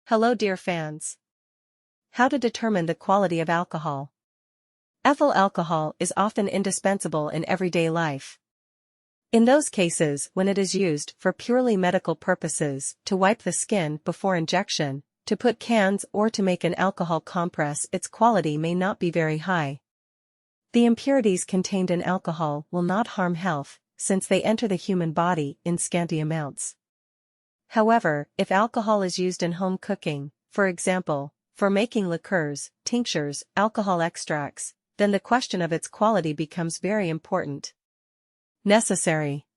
Hello dear fans. How to determine the quality of alcohol. Ethyl alcohol is often indispensable in everyday life. In those cases when it is used for purely medical purposes, to wipe the skin before injection, to put cans or to make an alcohol compress, its quality may not be very high. The impurities contained in alcohol will not harm health, since they enter the human body in scanty amounts. However, if alcohol is used in home cooking, for example, for making liqueurs, tinctures, alcohol extracts, then the question of its quality becomes very important. Necessary.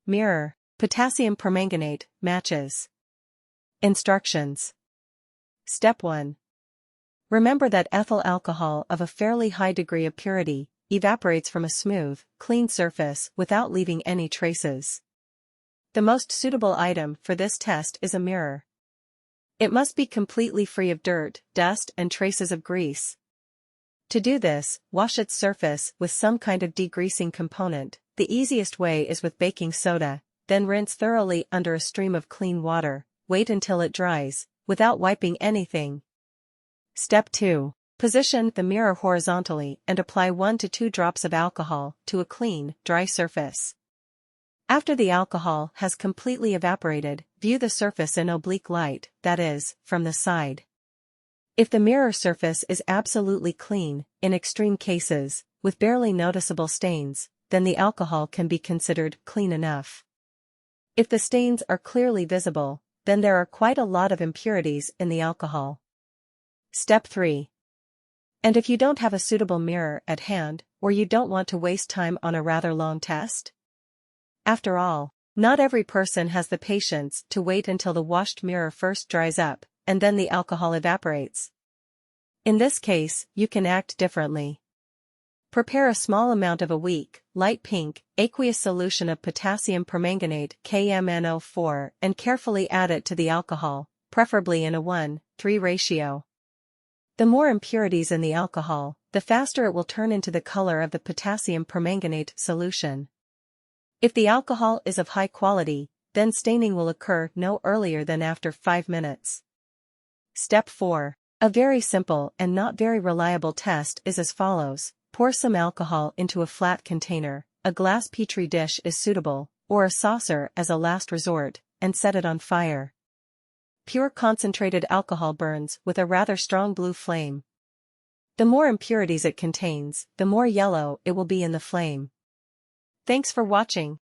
Mirror, potassium permanganate, matches. Instructions. Step 1. Remember that ethyl alcohol of a fairly high degree of purity evaporates from a smooth, clean surface without leaving any traces. The most suitable item for this test is a mirror. It must be completely free of dirt, dust, and traces of grease. To do this, wash its surface with some kind of degreasing component. The easiest way is with baking soda, then rinse thoroughly under a stream of clean water. Wait until it dries, without wiping anything. Step 2. Position the mirror horizontally and apply 1 to 2 drops of alcohol to a clean, dry surface. After the alcohol has completely evaporated, view the surface in oblique light, that is, from the side. If the mirror surface is absolutely clean, in extreme cases, with barely noticeable stains, then the alcohol can be considered clean enough. If the stains are clearly visible, then there are quite a lot of impurities in the alcohol. Step 3. And if you don't have a suitable mirror at hand, or you don't want to waste time on a rather long test? After all, not every person has the patience to wait until the washed mirror first dries up, and then the alcohol evaporates. In this case, you can act differently. Prepare a small amount of a weak, light pink, aqueous solution of potassium permanganate KMnO4 and carefully add it to the alcohol, preferably in a 1:3 ratio. The more impurities in the alcohol, the faster it will turn into the color of the potassium permanganate solution. If the alcohol is of high quality, then staining will occur no earlier than after 5 minutes. Step 4. A very simple and not very reliable test is as follows. Pour some alcohol into a flat container, a glass petri dish is suitable, or a saucer as a last resort, and set it on fire. Pure concentrated alcohol burns with a rather strong blue flame. The more impurities it contains, the more yellow it will be in the flame. Thanks for watching.